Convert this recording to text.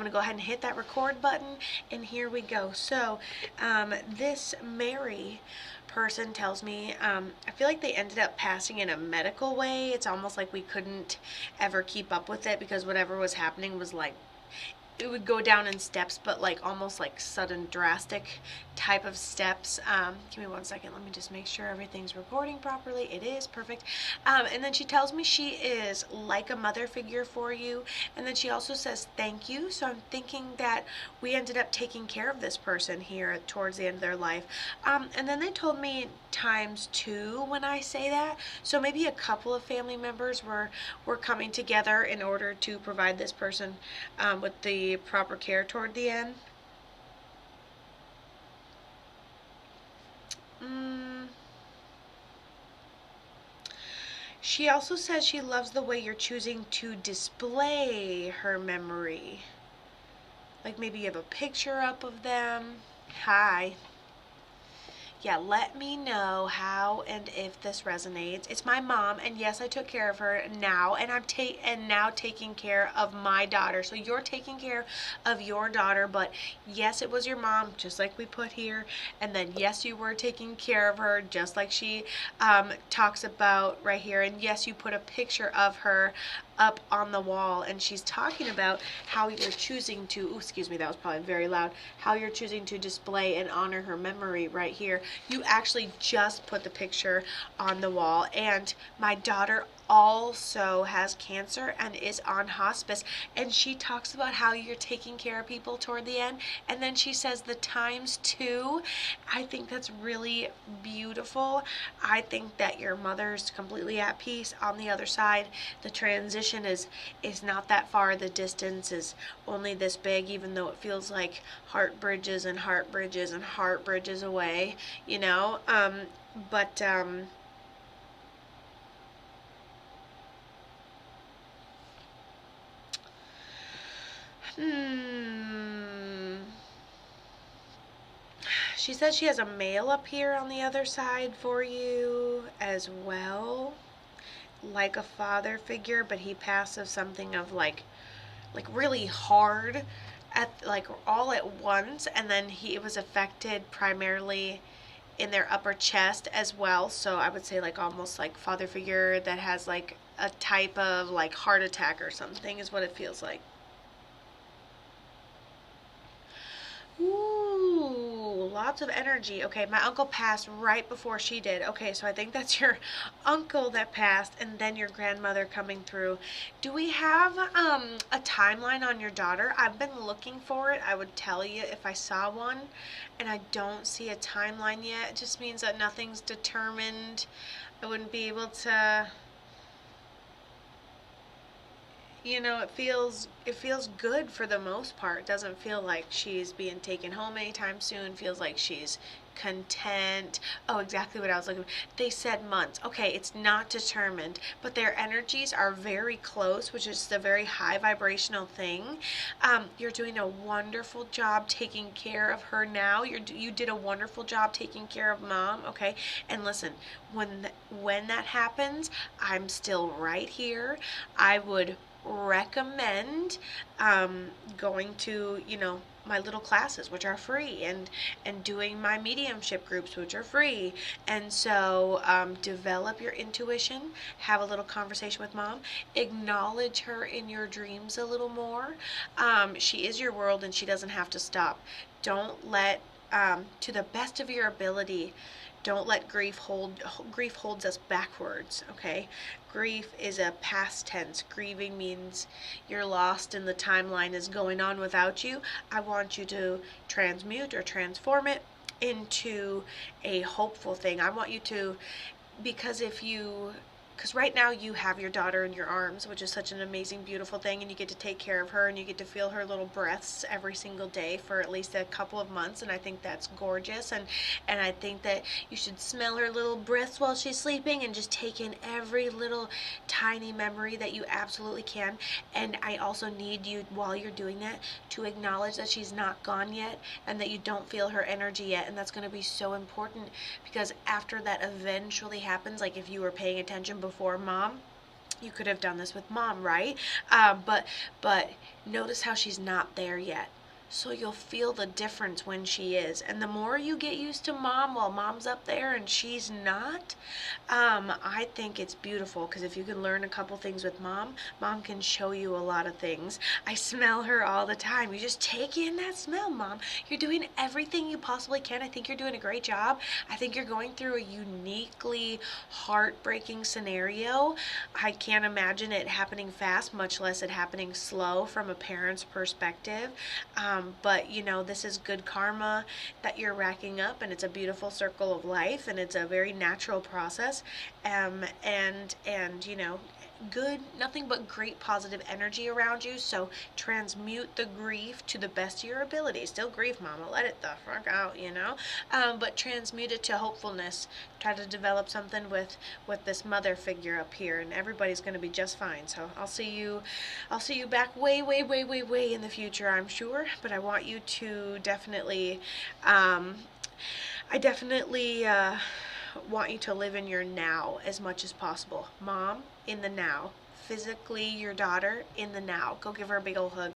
I'm going to go ahead and hit that record button, and here we go. So, this Mary person tells me, I feel like they ended up passing in a medical way. It's almost like we couldn't ever keep up with it because whatever was happening was like it would go down in steps, but like almost like sudden drastic type of steps. Give me 1 second. Let me just make sure everything's recording properly. It is perfect. And then she tells me she is like a mother figure for you. And then she also says thank you. So I'm thinking that we ended up taking care of this person here towards the end of their life. And then they told me ×2 when I say that. So maybe a couple of family members were coming together in order to provide this person with the proper care toward the end. She also says she loves the way you're choosing to display her memory. Like maybe you have a picture up of them. Hi. Yeah, let me know how and if this resonates. It's my mom, and yes, I took care of her now, and I'm now taking care of my daughter. So you're taking care of your daughter, but yes, it was your mom, just like we put here, and then yes, you were taking care of her, just like she talks about right here, and yes, you put a picture of her up on the wall, and she's talking about how you're choosing to, ooh, excuse me, that was probably very loud, how you're choosing to display and honor her memory right here. You actually just put the picture on the wall, and my daughter also has cancer and is on hospice, and she talks about how you're taking care of people toward the end, and then she says the ×2. I think that's really beautiful. I think that your mother's completely at peace on the other side. The transition is not that far. The distance is only this big, even though it feels like heart bridges and heart bridges and heart bridges away, you know. But she says she has a male up here on the other side for you as well, like a father figure, but he passes something of like really hard at like all at once, and then he was affected primarily in their upper chest as well. So I would say like almost like father figure that has like a type of like heart attack or something is what it feels like. Ooh, lots of energy. Okay, my uncle passed right before she did. Okay, so I think that's your uncle that passed, and then your grandmother coming through. Do we have a timeline on your daughter? I've been looking for it. I would tell you if I saw one, and I don't see a timeline yet. It just means that nothing's determined. I wouldn't be able to, it feels good for the most part. It doesn't feel like she's being taken home anytime soon. It feels like she's content. Oh, exactly what I was looking for. They said months. Okay, it's not determined, but their energies are very close, which is a very high vibrational thing. You're doing a wonderful job taking care of her now. You did a wonderful job taking care of mom. Okay, and listen, when that happens, I'm still right here. I would recommend going to my little classes, which are free, and doing my mediumship groups, which are free. And so develop your intuition, have a little conversation with mom, acknowledge her in your dreams a little more. She is your world, and she doesn't have to stop. Don't let to the best of your ability, don't let grief holds us backwards. Okay, grief is a past tense. Grieving means you're lost and the timeline is going on without you. I want you to transmute or transform it into a hopeful thing. I want you to, because because right now you have your daughter in your arms, which is such an amazing, beautiful thing, and you get to take care of her, and you get to feel her little breaths every single day for at least a couple of months, and I think that's gorgeous, and I think that you should smell her little breaths while she's sleeping and just take in every little tiny memory that you absolutely can. And I also need you, while you're doing that, to acknowledge that she's not gone yet and that you don't feel her energy yet, and that's going to be so important, because after that eventually happens, like if you were paying attention before mom, You could have done this with mom, right? But notice how she's not there yet. So you'll feel the difference when she is. And the more you get used to mom while mom's up there and she's not, I think it's beautiful, because if you can learn a couple things with mom, mom can show you a lot of things. I smell her all the time. You just take in that smell, mom. You're doing everything you possibly can. I think you're doing a great job. I think you're going through a uniquely heartbreaking scenario. I can't imagine it happening fast, much less it happening slow from a parent's perspective. But this is good karma that you're racking up, and it's a beautiful circle of life, and it's a very natural process. And good, nothing but great positive energy around you. So transmute the grief to the best of your ability. Still grief, mama. Let it the fuck out. But transmute it to hopefulness. Try to develop something with this mother figure up here, and everybody's going to be just fine. So I'll see you back way, way, way, way, way in the future, I'm sure. But I want you to definitely, I definitely want you to live in your now as much as possible. Mom, in the now. Physically, your daughter, in the now. Go give her a big old hug.